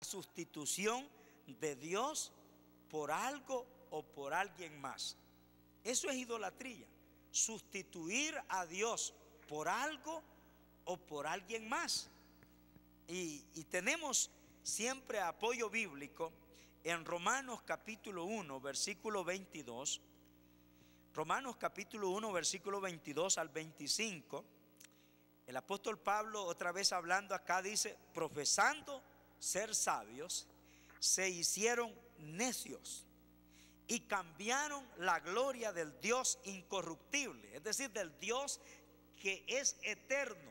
sustitución de Dios por algo o por alguien más. Eso es idolatría, sustituir a Dios por algo o por alguien más. Y tenemos siempre apoyo bíblico en Romanos capítulo 1, versículo 22. Romanos capítulo 1, versículo 22 al 25. El apóstol Pablo, otra vez hablando acá, dice: profesando ser sabios, se hicieron necios y cambiaron la gloria del Dios incorruptible, es decir, del Dios que es eterno,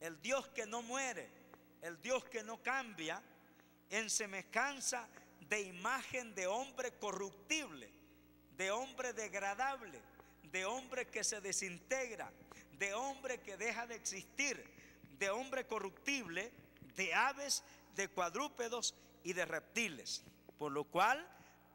el Dios que no muere, el Dios que no cambia, en semejanza de imagen de hombre corruptible, de hombre degradable, de hombre que se desintegra, de hombre que deja de existir, de hombre corruptible, de aves, de cuadrúpedos y de reptiles, por lo cual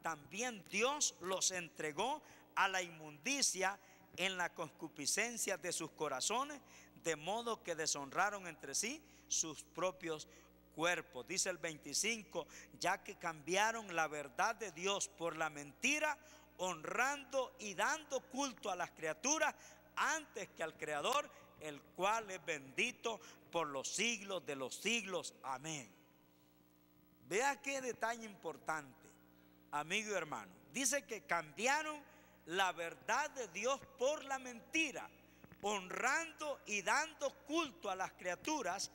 también Dios los entregó a la inmundicia en la concupiscencia de sus corazones, de modo que deshonraron entre sí sus propios cuerpos. Dice el 25: ya que cambiaron la verdad de Dios por la mentira, honrando y dando culto a las criaturas antes que al Creador, el cual es bendito por los siglos de los siglos. Amén. Vea qué detalle importante, amigo y hermano. Dice que cambiaron la verdad de Dios por la mentira, honrando y dando culto a las criaturas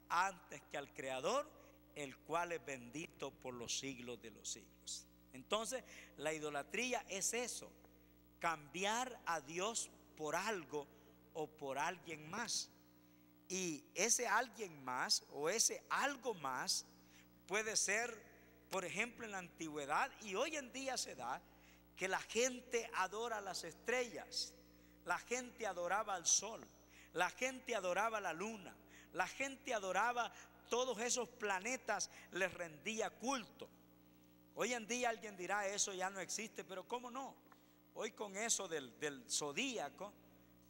antes que al Creador, el cual es bendito por los siglos de los siglos. Entonces, la idolatría es eso: cambiar a Dios por algo o por alguien más. Y ese alguien más o ese algo más puede ser, por ejemplo, en la antigüedad, y hoy en día se da, que la gente adora las estrellas, la gente adoraba al sol, la gente adoraba la luna, la gente adoraba todos esos planetas, les rendía culto. Hoy en día alguien dirá: eso ya no existe, pero ¿cómo no? Hoy con eso del zodíaco,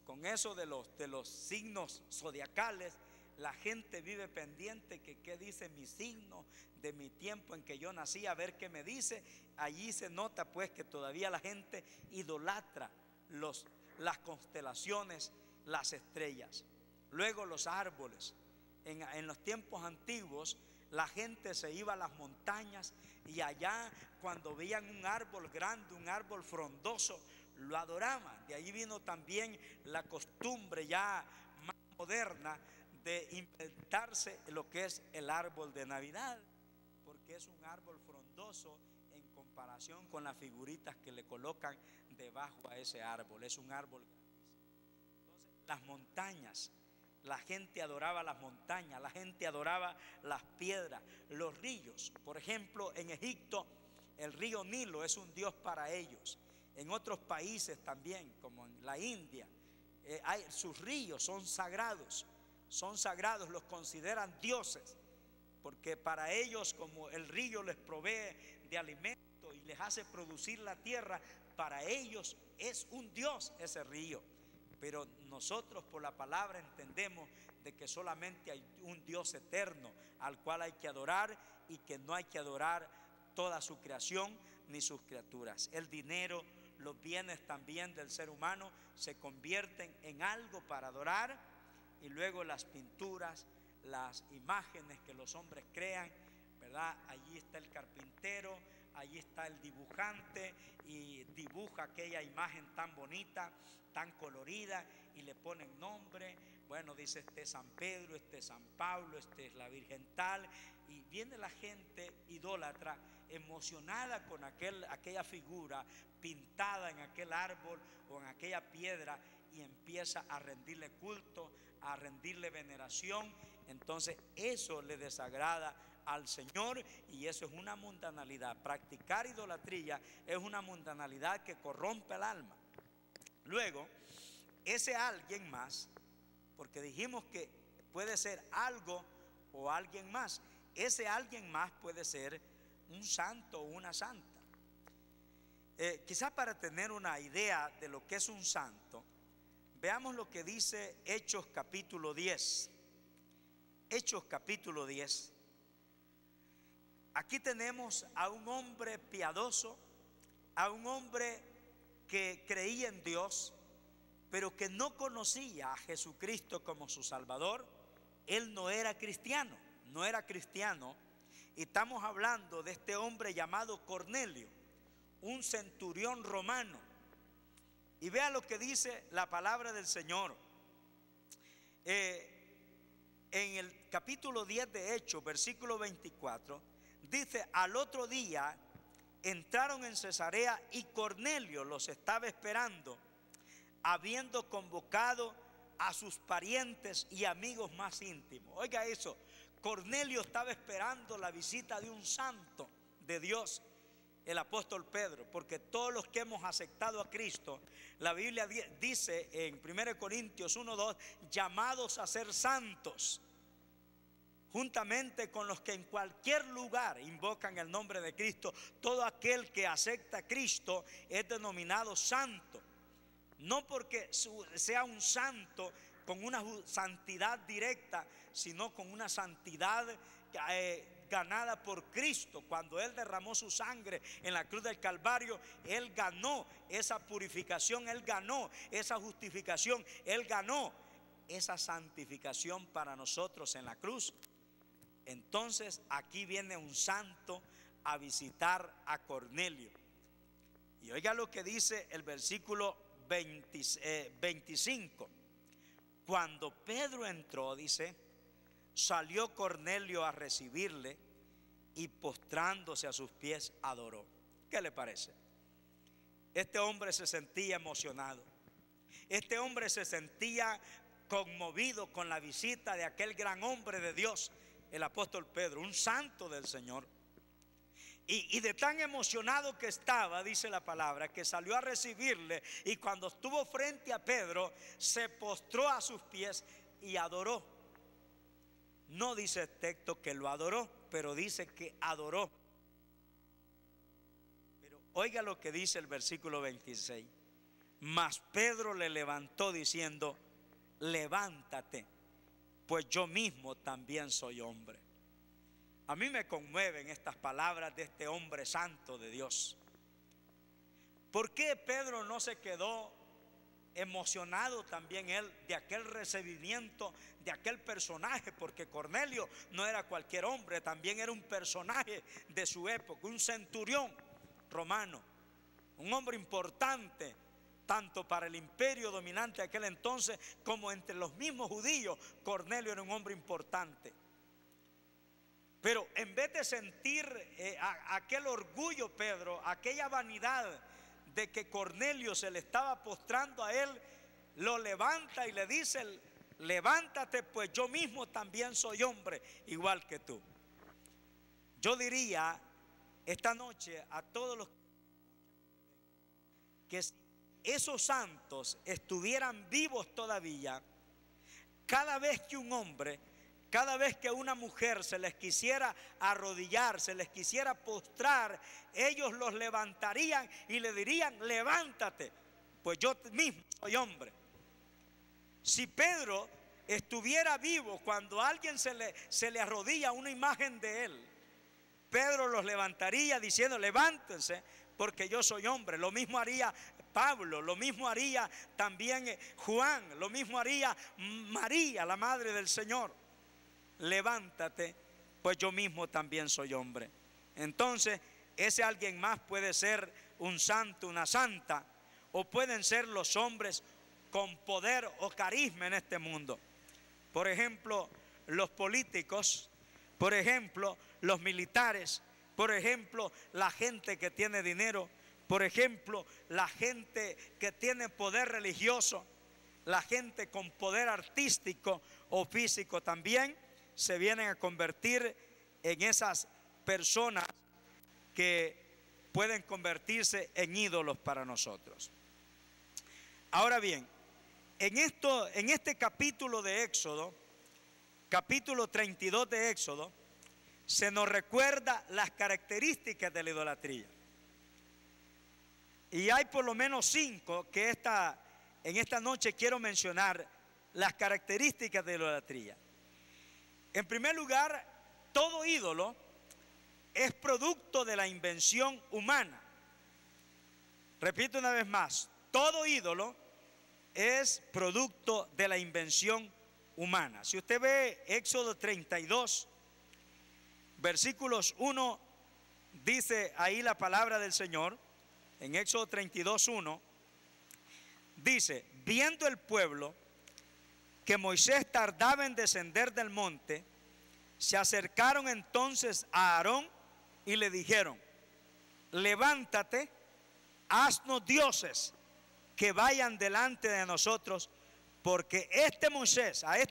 con eso de los signos zodiacales, la gente vive pendiente que qué dice mi signo de mi tiempo en que yo nací, a ver qué me dice. Allí se nota pues que todavía la gente idolatra las constelaciones, las estrellas. Luego los árboles. En los tiempos antiguos la gente se iba a las montañas y allá, cuando veían un árbol grande, un árbol frondoso, lo adoraban. De ahí vino también la costumbre ya más moderna de inventarse lo que es el árbol de Navidad, porque es un árbol frondoso en comparación con las figuritas que le colocan debajo a ese árbol. Es un árbol grandísimo. Entonces, las montañas, la gente adoraba las montañas, la gente adoraba las piedras, los ríos. Por ejemplo, en Egipto el río Nilo es un dios para ellos. En otros países también, como en la India, sus ríos son sagrados, los consideran dioses, porque para ellos, como el río les provee de alimento y les hace producir la tierra, para ellos es un dios ese río. Pero nosotros por la palabra entendemos de que solamente hay un Dios eterno al cual hay que adorar, y que no hay que adorar toda su creación ni sus criaturas. El dinero, los bienes también del ser humano se convierten en algo para adorar, y luego las pinturas, las imágenes que los hombres crean, ¿verdad? Allí está el carpintero, allí está el dibujante, y dibuja aquella imagen tan bonita, tan colorida, y le ponen nombre. Bueno, dice: este es San Pedro, este es San Pablo, este es la Virgen tal. Y viene la gente idólatra, emocionada con aquella figura pintada en aquel árbol o en aquella piedra, y empieza a rendirle culto, a rendirle veneración. Entonces eso le desagrada al Señor, y eso es una mundanalidad. Practicar idolatría es una mundanalidad que corrompe el alma. Luego, ese alguien más, porque dijimos que puede ser algo o alguien más, ese alguien más puede ser un santo o una santa. Quizás para tener una idea de lo que es un santo, veamos lo que dice Hechos capítulo 10. Hechos capítulo 10. Aquí tenemos a un hombre piadoso, a un hombre que creía en Dios, pero que no conocía a Jesucristo como su Salvador. Él no era cristiano, no era cristiano. Y estamos hablando de este hombre llamado Cornelio, un centurión romano. Y vea lo que dice la palabra del Señor. En el capítulo 10 de Hechos, versículo 24, dice: al otro día entraron en Cesarea y Cornelio los estaba esperando, habiendo convocado a sus parientes y amigos más íntimos. Oiga eso, Cornelio estaba esperando la visita de un santo de Dios, el apóstol Pedro, porque todos los que hemos aceptado a Cristo, la Biblia dice en 1 Corintios 1:2, llamados a ser santos, juntamente con los que en cualquier lugar invocan el nombre de Cristo. Todo aquel que acepta a Cristo es denominado santo, no porque sea un santo con una santidad directa, sino con una santidad ganada por Cristo. Cuando Él derramó su sangre en la cruz del Calvario, Él ganó esa purificación, Él ganó esa justificación, Él ganó esa santificación para nosotros en la cruz. Entonces aquí viene un santo a visitar a Cornelio. Y oiga lo que dice el versículo 25. Cuando Pedro entró, dice, salió Cornelio a recibirle y postrándose a sus pies adoró. ¿Qué le parece? Este hombre se sentía emocionado. Este hombre se sentía conmovido con la visita de aquel gran hombre de Dios, el apóstol Pedro, un santo del Señor. Y de tan emocionado que estaba, dice la palabra, que salió a recibirle, y cuando estuvo frente a Pedro, se postró a sus pies y adoró. No dice el texto que lo adoró, pero dice que adoró. Pero oiga lo que dice el versículo 26. Mas Pedro le levantó diciendo: levántate, pues yo mismo también soy hombre. A mí me conmueven estas palabras de este hombre santo de Dios. ¿Por qué Pedro no se quedó emocionado también él de aquel recibimiento de aquel personaje? Porque Cornelio no era cualquier hombre, también era un personaje de su época, un centurión romano, un hombre importante tanto para el imperio dominante de aquel entonces como entre los mismos judíos. Cornelio era un hombre importante. Pero en vez de sentir aquel orgullo, Pedro, aquella vanidad de que Cornelio se le estaba postrando a él, lo levanta y le dice: levántate, pues yo mismo también soy hombre, igual que tú. Yo diría esta noche a todos los que si esos santos estuvieran vivos todavía, cada vez que un hombre, cada vez que una mujer se les quisiera arrodillar, se les quisiera postrar, ellos los levantarían y le dirían: levántate, pues yo mismo soy hombre. Si Pedro estuviera vivo cuando alguien se le arrodilla a una imagen de él, Pedro los levantaría diciendo: levántense, porque yo soy hombre. Lo mismo haría Pablo, lo mismo haría también Juan, lo mismo haría María, la madre del Señor. Levántate, pues yo mismo también soy hombre. Entonces, ese alguien más puede ser un santo, una santa, o pueden ser los hombres con poder o carisma en este mundo. Por ejemplo, los políticos, por ejemplo, los militares, por ejemplo, la gente que tiene dinero, por ejemplo, la gente que tiene poder religioso, la gente con poder artístico o físico también se vienen a convertir en esas personas que pueden convertirse en ídolos para nosotros. Ahora bien, en este capítulo de Éxodo, capítulo 32 de Éxodo, se nos recuerda las características de la idolatría. Y hay por lo menos 5 que en esta noche quiero mencionar las características de la idolatría. En primer lugar, todo ídolo es producto de la invención humana. Repito una vez más, todo ídolo es producto de la invención humana. Si usted ve Éxodo 32, versículos 1, dice ahí la palabra del Señor, en Éxodo 32, 1, dice: viendo el pueblo que Moisés tardaba en descender del monte, se acercaron entonces a Aarón y le dijeron: levántate, haznos dioses que vayan delante de nosotros, porque a este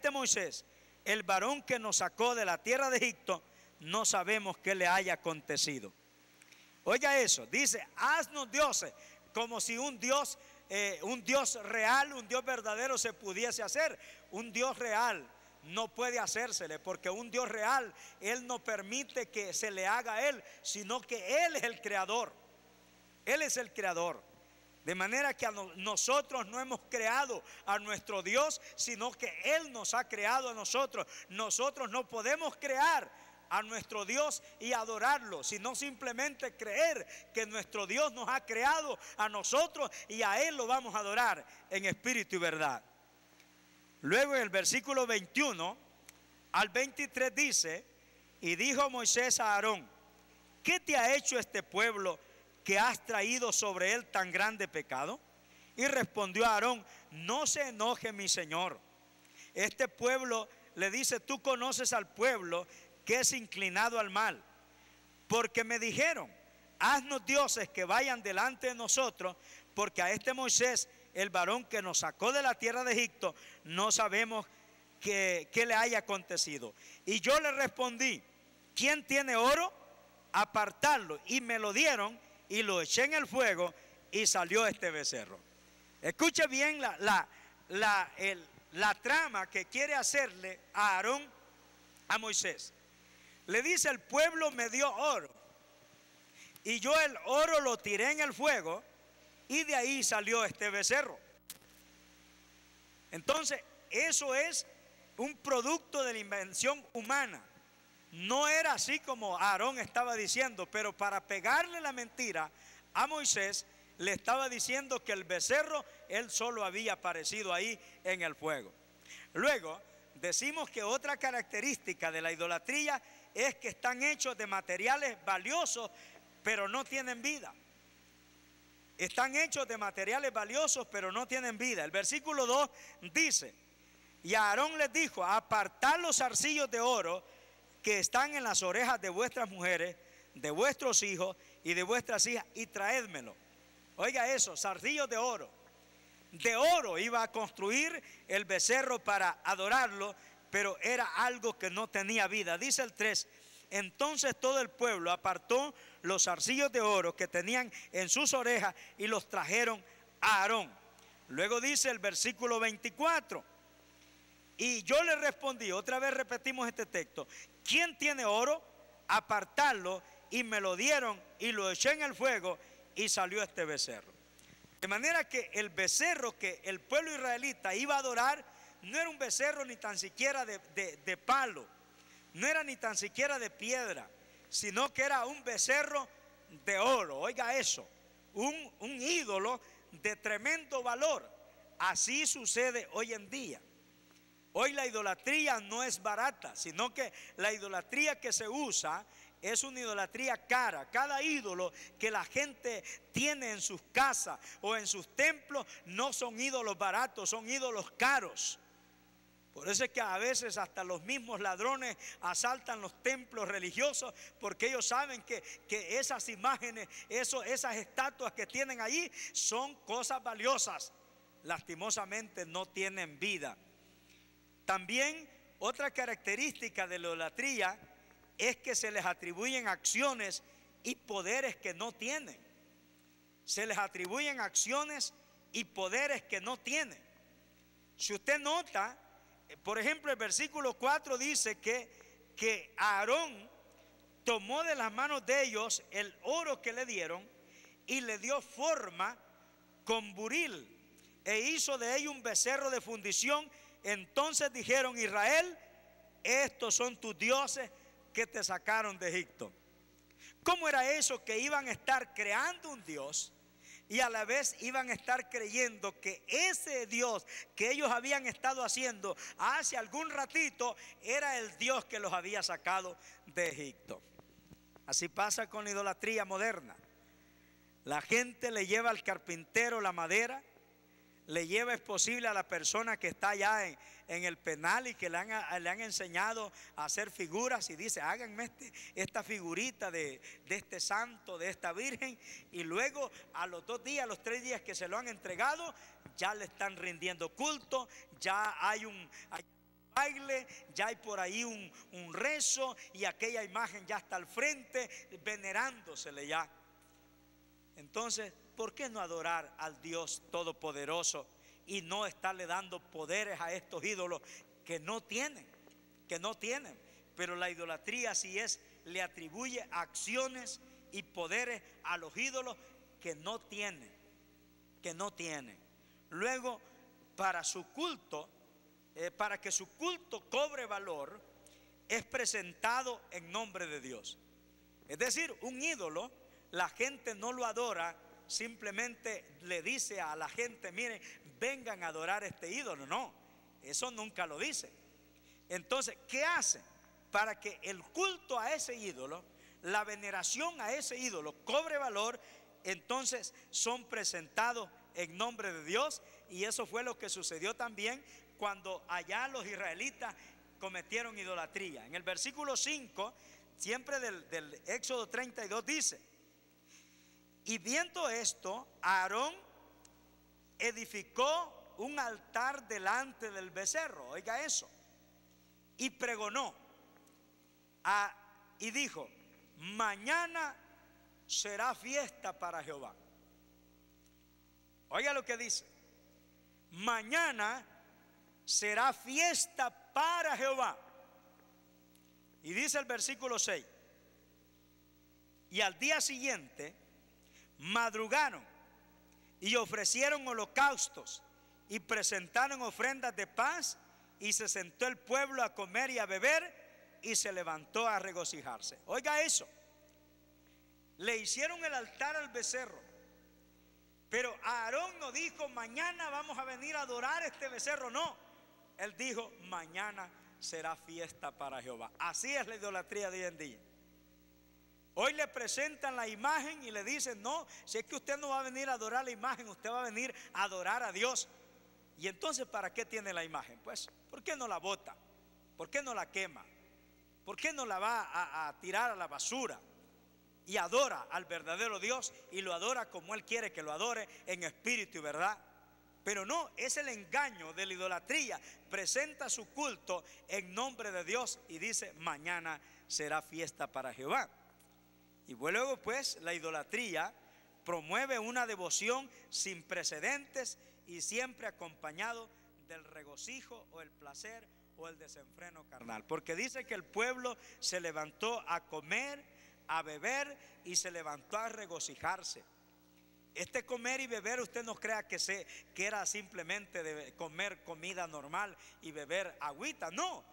Moisés, el varón que nos sacó de la tierra de Egipto, no sabemos qué le haya acontecido. Oiga eso, dice: haznos dioses, como si un Dios real, un Dios verdadero se pudiese hacer. Un Dios real no puede hacérsele, porque un Dios real, Él no permite que se le haga a Él, sino que Él es el creador. Él es el creador. De manera que nosotros no hemos creado a nuestro Dios, sino que Él nos ha creado a nosotros. Nosotros no podemos crear a nuestro Dios y adorarlo, sino simplemente creer que nuestro Dios nos ha creado a nosotros y a Él lo vamos a adorar en espíritu y verdad. Luego en el versículo 21 al 23 dice: y dijo Moisés a Aarón: ¿qué te ha hecho este pueblo que has traído sobre él tan grande pecado? Y respondió Aarón: no se enoje mi señor. Este pueblo, le dice, tú conoces al pueblo que es inclinado al mal, porque me dijeron: haznos dioses que vayan delante de nosotros, porque a este Moisés, el varón que nos sacó de la tierra de Egipto, no sabemos qué le haya acontecido. Y yo le respondí: ¿quién tiene oro? Apartarlo. Y me lo dieron y lo eché en el fuego y salió este becerro. Escuche bien la trama que quiere hacerle a Aarón a Moisés. Le dice: el pueblo me dio oro y yo el oro lo tiré en el fuego y de ahí salió este becerro. Entonces eso es un producto de la invención humana. No era así como Aarón estaba diciendo, pero para pegarle la mentira a Moisés, le estaba diciendo que el becerro, él solo había aparecido ahí en el fuego. Luego decimos que otra característica de la idolatría es que están hechos de materiales valiosos, pero no tienen vida. Están hechos de materiales valiosos, pero no tienen vida. El versículo 2 dice: y Aarón les dijo: apartad los zarcillos de oro que están en las orejas de vuestras mujeres, de vuestros hijos y de vuestras hijas, y traédmelo. Oiga eso, zarcillos de oro. De oro iba a construir el becerro para adorarlo, pero era algo que no tenía vida. Dice el 3: entonces todo el pueblo apartó los zarcillos de oro que tenían en sus orejas y los trajeron a Aarón. Luego dice el versículo 24: y yo le respondí, otra vez repetimos este texto: ¿quién tiene oro? Apartarlo. Y me lo dieron y lo eché en el fuego y salió este becerro. De manera que el becerro que el pueblo israelita iba a adorar no era un becerro ni tan siquiera de palo, no era ni tan siquiera de piedra, sino que era un becerro de oro. Oiga eso, un ídolo de tremendo valor. Así sucede hoy en día. Hoy la idolatría no es barata, sino que la idolatría que se usa es una idolatría cara. Cada ídolo que la gente tiene en sus casas o en sus templos no son ídolos baratos, son ídolos caros. Por eso es que a veces hasta los mismos ladrones asaltan los templos religiosos, porque ellos saben que esas imágenes, esas estatuas que tienen allí son cosas valiosas. Lastimosamente no tienen vida. También otra característica de la idolatría es que se les atribuyen acciones y poderes que no tienen. Se les atribuyen acciones y poderes que no tienen. Si usted nota, por ejemplo, el versículo 4 dice que Aarón tomó de las manos de ellos el oro que le dieron y le dio forma con buril e hizo de ello un becerro de fundición. Entonces dijeron: Israel, estos son tus dioses que te sacaron de Egipto. ¿Cómo era eso que iban a estar creando un Dios y a la vez iban a estar creyendo que ese Dios que ellos habían estado haciendo hace algún ratito era el Dios que los había sacado de Egipto? Así pasa con la idolatría moderna. La gente le lleva al carpintero la madera, le lleva, es posible, a la persona que está allá en el penal y que le han enseñado a hacer figuras, y dice: háganme esta figurita de este santo, de esta virgen, y luego a los 2 días, a los 3 días que se lo han entregado, ya le están rindiendo culto, ya hay un baile, ya hay por ahí un rezo, y aquella imagen ya está al frente, venerándosele ya. Entonces, ¿por qué no adorar al Dios Todopoderoso y no estarle dando poderes a estos ídolos que no tienen? Pero la idolatría, así es, le atribuye acciones y poderes a los ídolos que no tienen. Luego, para su culto, para que su culto cobre valor, es presentado en nombre de Dios. Es decir, un ídolo, la gente no lo adora, simplemente le dice a la gente: miren, vengan a adorar este ídolo. No, eso nunca lo dice. Entonces, ¿qué hace? Para que el culto a ese ídolo, la veneración a ese ídolo cobre valor, entonces son presentados en nombre de Dios. Y eso fue lo que sucedió también cuando allá los israelitas cometieron idolatría. En el versículo 5, siempre del Éxodo 32, dice: y viendo esto, Aarón edificó un altar delante del becerro. Oiga eso. Y pregonó y dijo: mañana será fiesta para Jehová. Oiga lo que dice: mañana será fiesta para Jehová. Y dice el versículo 6: y al día siguiente madrugaron y ofrecieron holocaustos y presentaron ofrendas de paz, y se sentó el pueblo a comer y a beber, y se levantó a regocijarse. Oiga eso. Le hicieron el altar al becerro, pero Aarón no dijo: mañana vamos a venir a adorar este becerro. No, él dijo: mañana será fiesta para Jehová. Así es la idolatría de hoy en día. Hoy le presentan la imagen y le dicen: no, si es que usted no va a venir a adorar la imagen, usted va a venir a adorar a Dios. Y entonces, ¿para qué tiene la imagen? Pues, ¿por qué no la bota? ¿Por qué no la quema? ¿Por qué no la va a tirar a la basura? Y adora al verdadero Dios, y lo adora como Él quiere que lo adore, en espíritu y verdad. Pero no, es el engaño de la idolatría. Presenta su culto en nombre de Dios y dice: mañana será fiesta para Jehová. Y luego, pues, la idolatría promueve una devoción sin precedentes y siempre acompañado del regocijo o el placer o el desenfreno carnal. Porque dice que el pueblo se levantó a comer, a beber, y se levantó a regocijarse. Este comer y beber, usted no crea que era simplemente de comer comida normal y beber agüita. No,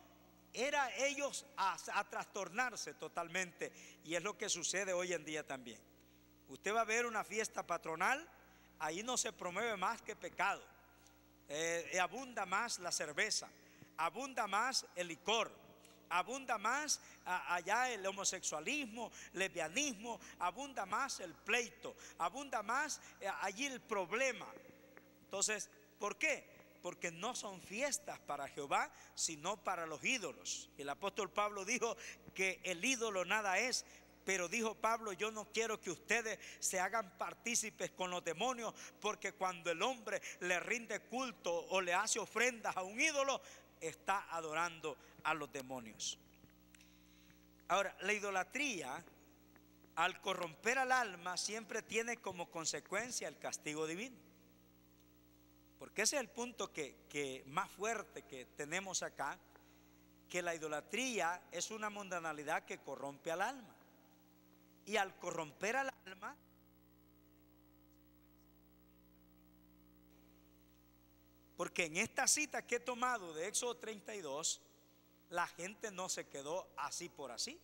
era ellos a trastornarse totalmente. Y es lo que sucede hoy en día también. Usted va a ver una fiesta patronal, ahí no se promueve más que pecado. Abunda más la cerveza, abunda más el licor, abunda más allá el homosexualismo, lesbianismo, abunda más el pleito, abunda más allí el problema. Entonces, ¿por qué? Porque no son fiestas para Jehová, sino para los ídolos. El apóstol Pablo dijo que el ídolo nada es. Pero dijo Pablo: yo no quiero que ustedes se hagan partícipes con los demonios, porque cuando el hombre le rinde culto o le hace ofrendas a un ídolo, está adorando a los demonios. Ahora, la idolatría, al corromper al alma, siempre tiene como consecuencia el castigo divino. Porque ese es el punto que más fuerte que tenemos acá, que la idolatría es una mundanalidad que corrompe al alma. Y al corromper al alma, porque en esta cita que he tomado de Éxodo 32, la gente no se quedó así por así,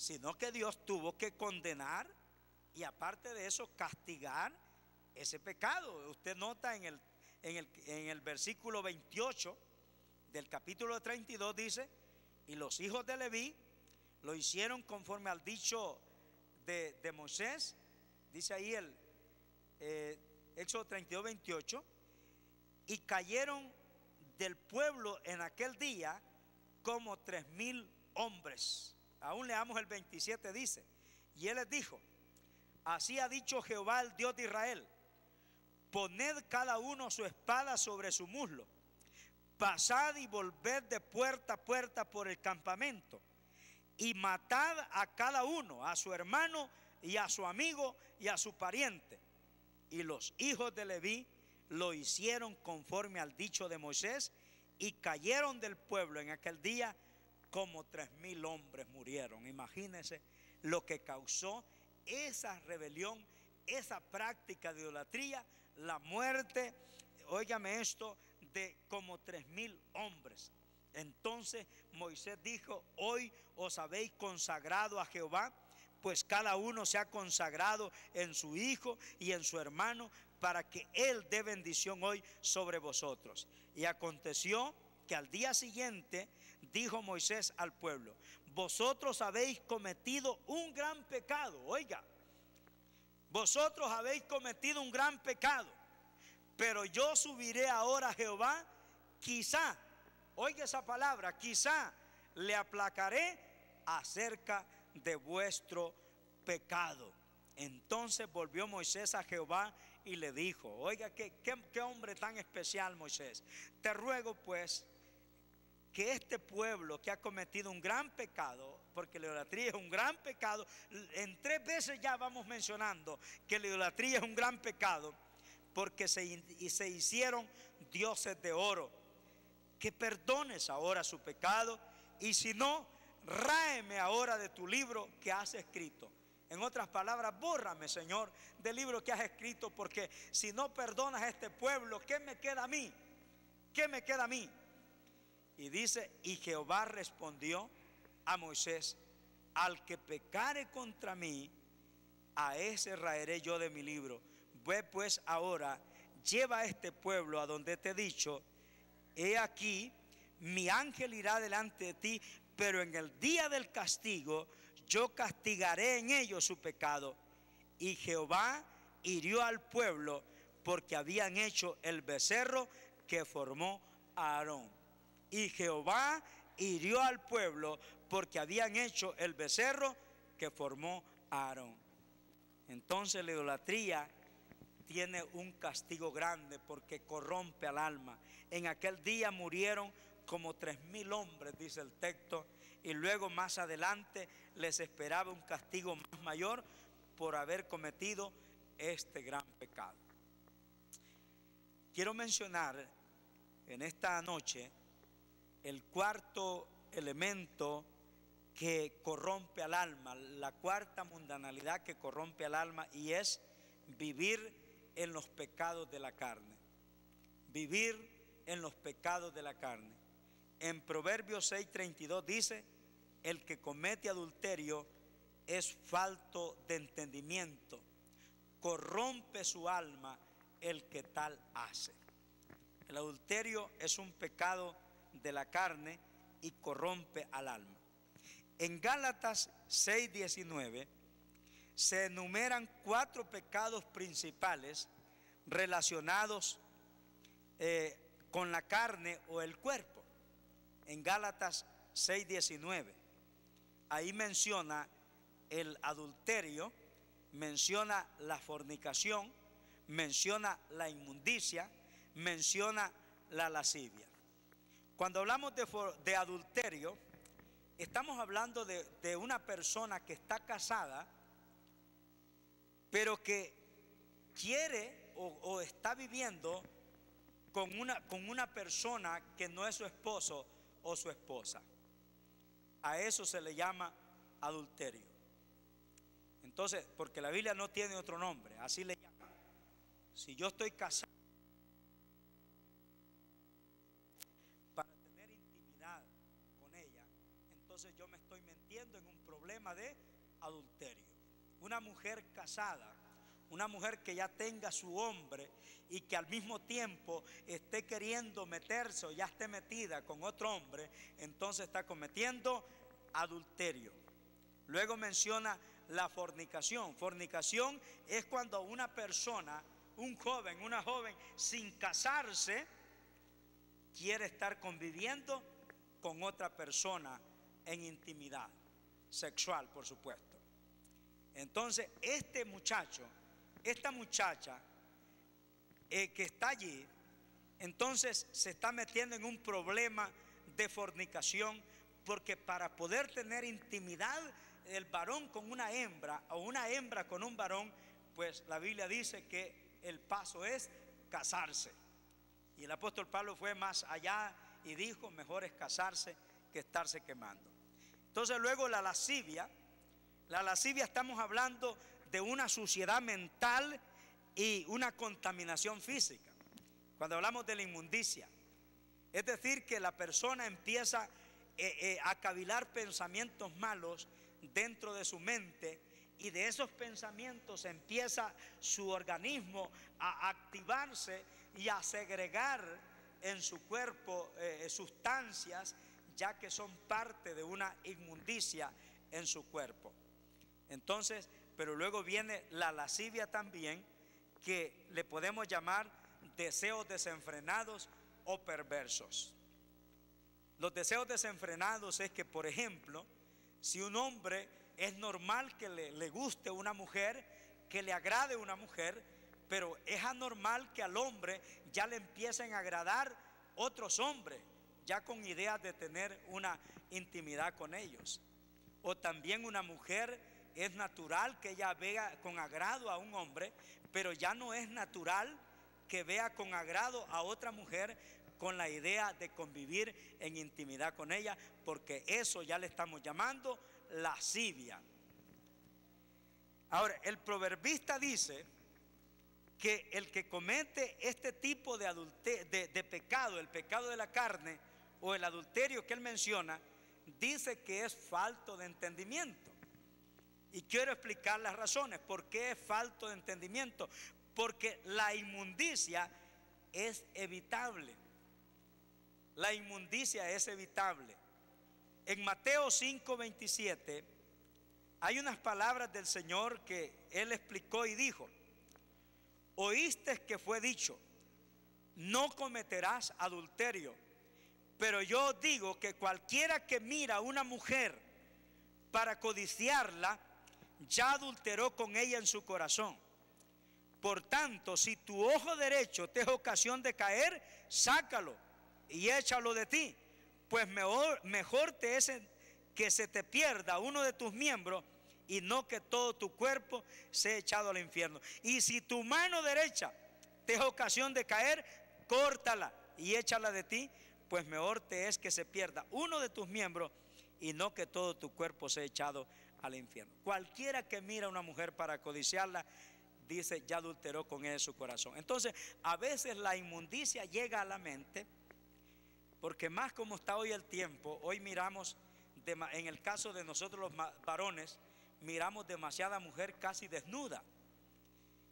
sino que Dios tuvo que condenar y aparte de eso castigar ese pecado. Usted nota en el versículo 28 del capítulo 32 dice: y los hijos de Leví lo hicieron conforme al dicho de Moisés. Dice ahí el Éxodo 32, 28: y cayeron del pueblo en aquel día como 3,000 hombres. Aún leamos el 27, dice: y él les dijo: así ha dicho Jehová, el Dios de Israel: poned cada uno su espada sobre su muslo, pasad y volved de puerta a puerta por el campamento, y matad a cada uno, a su hermano y a su amigo y a su pariente. Y los hijos de Leví lo hicieron conforme al dicho de Moisés, y cayeron del pueblo en aquel día como 3,000 hombres murieron. Imagínense lo que causó esa rebelión, esa práctica de idolatría, la muerte, óigame esto, de como 3,000 hombres. Entonces Moisés dijo: hoy os habéis consagrado a Jehová, pues cada uno se ha consagrado en su hijo y en su hermano, para que él dé bendición hoy sobre vosotros. Y aconteció que al día siguiente dijo Moisés al pueblo: vosotros habéis cometido un gran pecado. Oiga, vosotros habéis cometido un gran pecado, pero yo subiré ahora a Jehová, quizá, oiga esa palabra, quizá le aplacaré acerca de vuestro pecado. Entonces volvió Moisés a Jehová y le dijo: oiga, qué hombre tan especial, Moisés. Te ruego pues que este pueblo que ha cometido un gran pecado, porque la idolatría es un gran pecado, en 3 veces ya vamos mencionando que la idolatría es un gran pecado, porque se hicieron dioses de oro, que perdones ahora su pecado, y si no, ráeme ahora de tu libro que has escrito. En otras palabras, bórrame, Señor, del libro que has escrito, porque si no perdonas a este pueblo, ¿qué me queda a mí? ¿Qué me queda a mí? Y dice: y Jehová respondió a Moisés: al que pecare contra mí, a ese raeré yo de mi libro. Ve pues ahora, lleva a este pueblo a donde te he dicho. He aquí, mi ángel irá delante de ti, pero en el día del castigo yo castigaré en ellos su pecado. Y Jehová hirió al pueblo porque habían hecho el becerro que formó a Aarón. Y Jehová hirió al pueblo porque habían hecho el becerro que formó a Aarón. Entonces la idolatría tiene un castigo grande porque corrompe al alma. En aquel día murieron como 3,000 hombres, dice el texto, y luego más adelante les esperaba un castigo más mayor por haber cometido este gran pecado. Quiero mencionar en esta noche el cuarto elemento que corrompe al alma, la cuarta mundanalidad que corrompe al alma, y es vivir en los pecados de la carne. Vivir en los pecados de la carne. En Proverbios 6:32 dice: el que comete adulterio es falto de entendimiento, corrompe su alma el que tal hace. El adulterio es un pecado de la carne y corrompe al alma. En Gálatas 6:19 se enumeran 4 pecados principales relacionados con la carne o el cuerpo. En Gálatas 6:19 ahí menciona el adulterio, menciona la fornicación, menciona la inmundicia, menciona la lascivia. Cuando hablamos de adulterio, estamos hablando de una persona que está casada, pero que quiere o está viviendo con una persona que no es su esposo o su esposa. A eso se le llama adulterio. Entonces, porque la Biblia no tiene otro nombre, así le llama. Si yo estoy casado para tener intimidad con ella, entonces yo me estoy metiendo en un problema. problema de adulterio. Una mujer casada, una mujer que ya tenga su hombre y que al mismo tiempo esté queriendo meterse o ya esté metida con otro hombre, entonces está cometiendo adulterio. Luego menciona la fornicación. Fornicación es cuando una persona, un joven, una joven sin casarse, quiere estar conviviendo con otra persona en intimidad sexual, por supuesto. Entonces este muchacho, esta muchacha que está allí, entonces se está metiendo en un problema de fornicación, porque para poder tener intimidad el varón con una hembra o una hembra con un varón, pues la Biblia dice que el paso es casarse. Y el apóstol Pablo fue más allá y dijo: mejor es casarse que estarse quemando. Entonces luego la lascivia estamos hablando de una suciedad mental y una contaminación física. Cuando hablamos de la inmundicia, es decir, que la persona empieza a cavilar pensamientos malos dentro de su mente, y de esos pensamientos empieza su organismo a activarse y a segregar en su cuerpo sustancias, ya que son parte de una inmundicia en su cuerpo. Entonces, pero luego viene la lascivia también, que le podemos llamar deseos desenfrenados o perversos. Los deseos desenfrenados es que, por ejemplo, si un hombre es normal que le guste una mujer, que le agrade una mujer, pero es anormal que al hombre ya le empiecen a agradar otros hombres, ya con ideas de tener una intimidad con ellos. O también una mujer, es natural que ella vea con agrado a un hombre, pero ya no es natural que vea con agrado a otra mujer con la idea de convivir en intimidad con ella, porque eso ya le estamos llamando lascivia. Ahora, el proverbista dice que el que comete este tipo de pecado, el pecado de la carne o el adulterio que él menciona, dice que es falto de entendimiento. Y quiero explicar las razones. ¿Por qué es falto de entendimiento? Porque la inmundicia es evitable. La inmundicia es evitable. En Mateo 5:27 hay unas palabras del Señor que Él explicó y dijo: oíste que fue dicho, no cometerás adulterio. Pero yo digo que cualquiera que mira a una mujer para codiciarla, ya adulteró con ella en su corazón. Por tanto, si tu ojo derecho te es ocasión de caer, sácalo y échalo de ti, pues mejor te es que se te pierda uno de tus miembros y no que todo tu cuerpo sea echado al infierno. Y si tu mano derecha te es ocasión de caer, córtala y échala de ti, pues mejor te es que se pierda uno de tus miembros y no que todo tu cuerpo sea echado al infierno. Cualquiera que mira a una mujer para codiciarla, dice, ya adulteró con ella su corazón. Entonces, a veces la inmundicia llega a la mente, porque más como está hoy el tiempo, hoy miramos, en el caso de nosotros los varones, miramos demasiada mujer casi desnuda.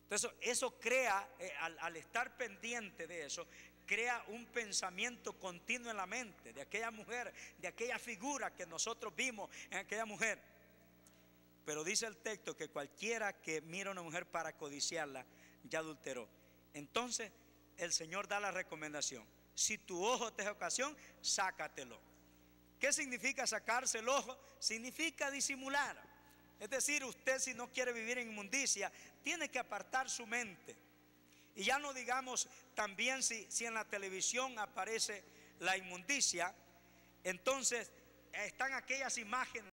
Entonces, eso crea, al estar pendiente de eso, crea un pensamiento continuo en la mente de aquella mujer, de aquella figura que nosotros vimos en aquella mujer. Pero dice el texto que cualquiera que mira a una mujer para codiciarla, ya adulteró. Entonces el Señor da la recomendación: si tu ojo te es ocasión, sácatelo. ¿Qué significa sacarse el ojo? Significa disimular. Es decir, usted, si no quiere vivir en inmundicia, tiene que apartar su mente. Y ya no digamos también si en la televisión aparece la inmundicia, entonces están aquellas imágenes